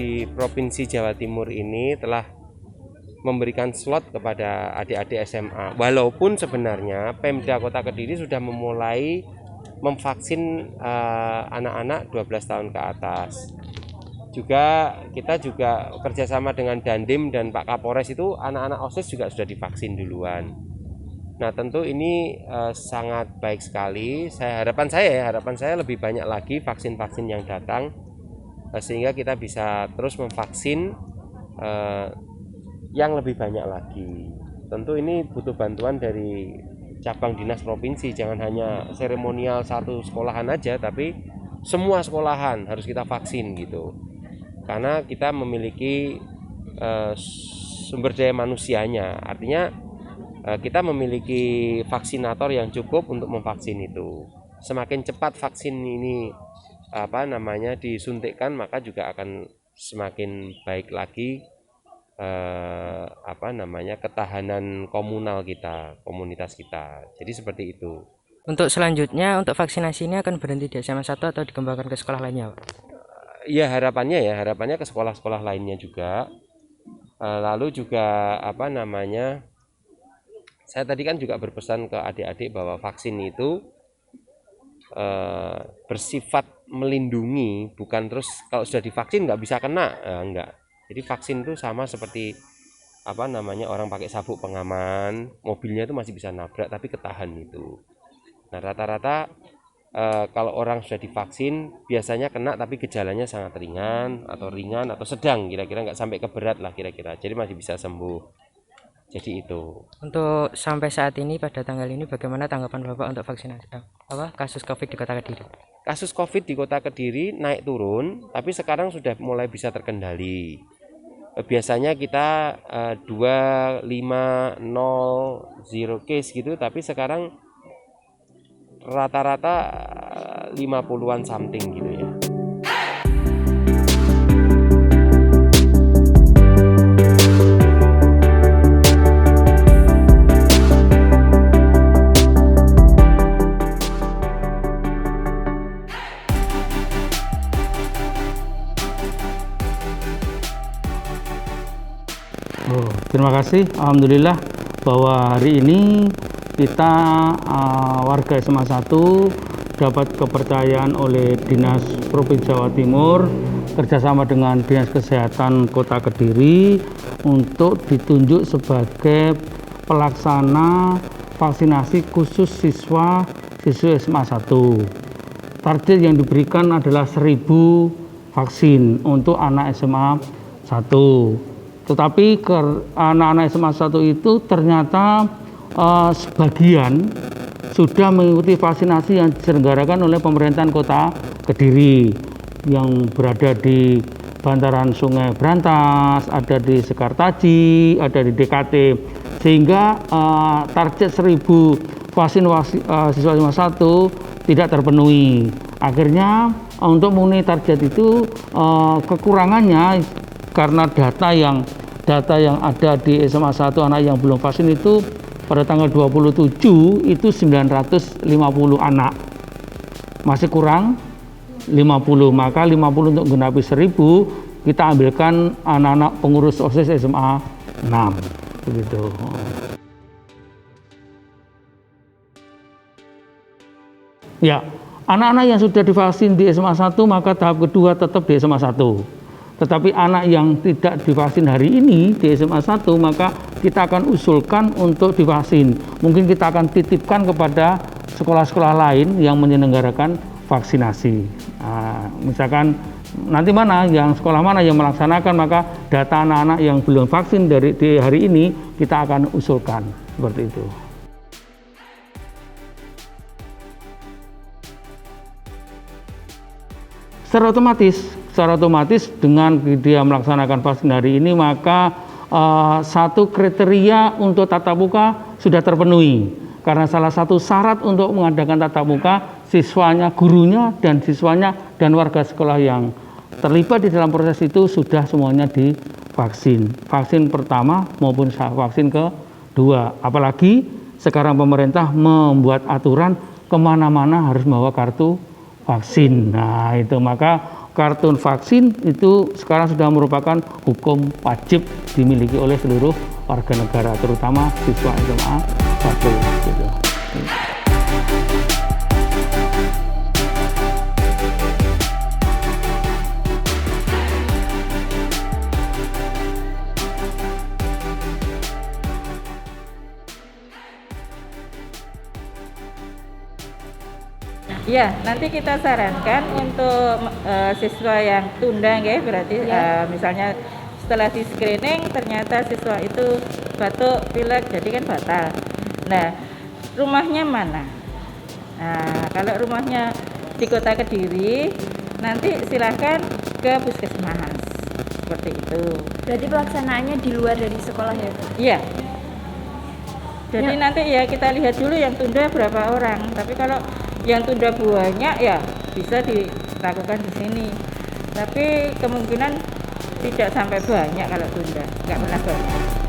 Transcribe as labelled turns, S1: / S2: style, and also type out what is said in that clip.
S1: di Provinsi Jawa Timur ini telah memberikan slot kepada adik-adik SMA. Walaupun sebenarnya Pemda Kota Kediri sudah memulai memvaksin anak-anak 12 tahun ke atas. Kita juga kerjasama dengan Dandim dan Pak Kapolres itu anak-anak OSIS juga sudah divaksin duluan. Nah tentu ini sangat baik sekali. Harapan saya lebih banyak lagi vaksin-vaksin yang datang sehingga kita bisa terus memvaksin yang lebih banyak lagi. Tentu ini butuh bantuan dari cabang dinas provinsi, jangan hanya seremonial satu sekolahan aja, tapi semua sekolahan harus kita vaksin gitu. Karena kita memiliki sumber daya manusianya, artinya kita memiliki vaksinator yang cukup untuk memvaksin itu. Semakin cepat vaksin ini disuntikkan, maka juga akan semakin baik lagi ketahanan komunitas kita. Jadi seperti itu.
S2: Untuk selanjutnya, untuk vaksinasi ini akan berhenti di SMA 1 atau dikembangkan ke sekolah lainnya, Pak?
S1: Ya harapannya ke sekolah-sekolah lainnya juga. Lalu juga saya tadi kan juga berpesan ke adik-adik bahwa vaksin itu bersifat melindungi, bukan terus kalau sudah divaksin nggak bisa kena, enggak. Jadi vaksin itu sama seperti orang pakai sabuk pengaman, mobilnya itu masih bisa nabrak tapi ketahan itu. Nah rata-rata kalau orang sudah divaksin biasanya kena tapi gejalanya sangat ringan atau sedang, kira-kira nggak sampai ke berat lah kira-kira. Jadi masih bisa sembuh. Jadi itu.
S2: Untuk sampai saat ini pada tanggal ini bagaimana tanggapan Bapak untuk vaksinasi kasus COVID di Kota Kediri?
S1: Kasus COVID di Kota Kediri naik turun, tapi sekarang sudah mulai bisa terkendali. Biasanya kita 2, 5, 0, 0 case gitu, tapi sekarang rata-rata 50-an something gitu ya.
S3: Terima kasih, alhamdulillah bahwa hari ini kita warga SMA 1 dapat kepercayaan oleh Dinas Provinsi Jawa Timur kerjasama dengan Dinas Kesehatan Kota Kediri untuk ditunjuk sebagai pelaksana vaksinasi khusus siswa-siswi SMA 1. Target yang diberikan adalah 1000 vaksin untuk anak SMA 1. Tetapi anak-anak SMA 1 itu ternyata sebagian sudah mengikuti vaksinasi yang diselenggarakan oleh pemerintahan Kota Kediri yang berada di bantaran Sungai Brantas, ada di Sekartaji, ada di DKT, sehingga target 1000 vaksin siswa SMA 1 tidak terpenuhi. Akhirnya untuk memenuhi target itu kekurangannya karena data yang ada di SMA 1 anak yang belum vaksin itu pada tanggal 27 itu 950 anak. Masih kurang 50, maka 50 untuk menggenapi 1000 kita ambilkan anak-anak pengurus OSIS SMA 6 begitu. Ya, anak-anak yang sudah divaksin di SMA 1 maka tahap kedua tetap di SMA 1. Tetapi anak yang tidak divaksin hari ini di SMA 1 maka kita akan usulkan untuk divaksin. Mungkin kita akan titipkan kepada sekolah-sekolah lain yang menyelenggarakan vaksinasi. Misalkan nanti sekolah mana yang melaksanakan, maka data anak-anak yang belum vaksin di hari ini kita akan usulkan seperti itu. Secara otomatis dengan dia melaksanakan vaksin hari ini maka satu kriteria untuk tatap muka sudah terpenuhi, karena salah satu syarat untuk mengadakan tatap muka siswanya, gurunya dan siswanya dan warga sekolah yang terlibat di dalam proses itu sudah semuanya divaksin, vaksin pertama maupun vaksin kedua. Apalagi sekarang pemerintah membuat aturan kemana-mana harus membawa kartu vaksin. Nah itu maka kartu vaksin itu sekarang sudah merupakan hukum wajib dimiliki oleh seluruh warga negara, terutama siswa SMA 1 gitu.
S4: Ya, nanti kita sarankan untuk siswa yang tunda ya, berarti misalnya setelah di screening ternyata siswa itu batuk, pilek, jadi kan batal. Nah, rumahnya mana? Nah, kalau rumahnya di Kota Kediri, nanti silahkan ke puskesmas, seperti itu.
S5: Berarti pelaksanaannya di luar dari sekolah ya, Bu?
S4: Iya. Jadi nanti ya kita lihat dulu yang tunda berapa orang. Tapi kalau yang tunda banyak ya bisa dilakukan di sini. Tapi kemungkinan tidak sampai banyak kalau tunda, nggak pernah banyak.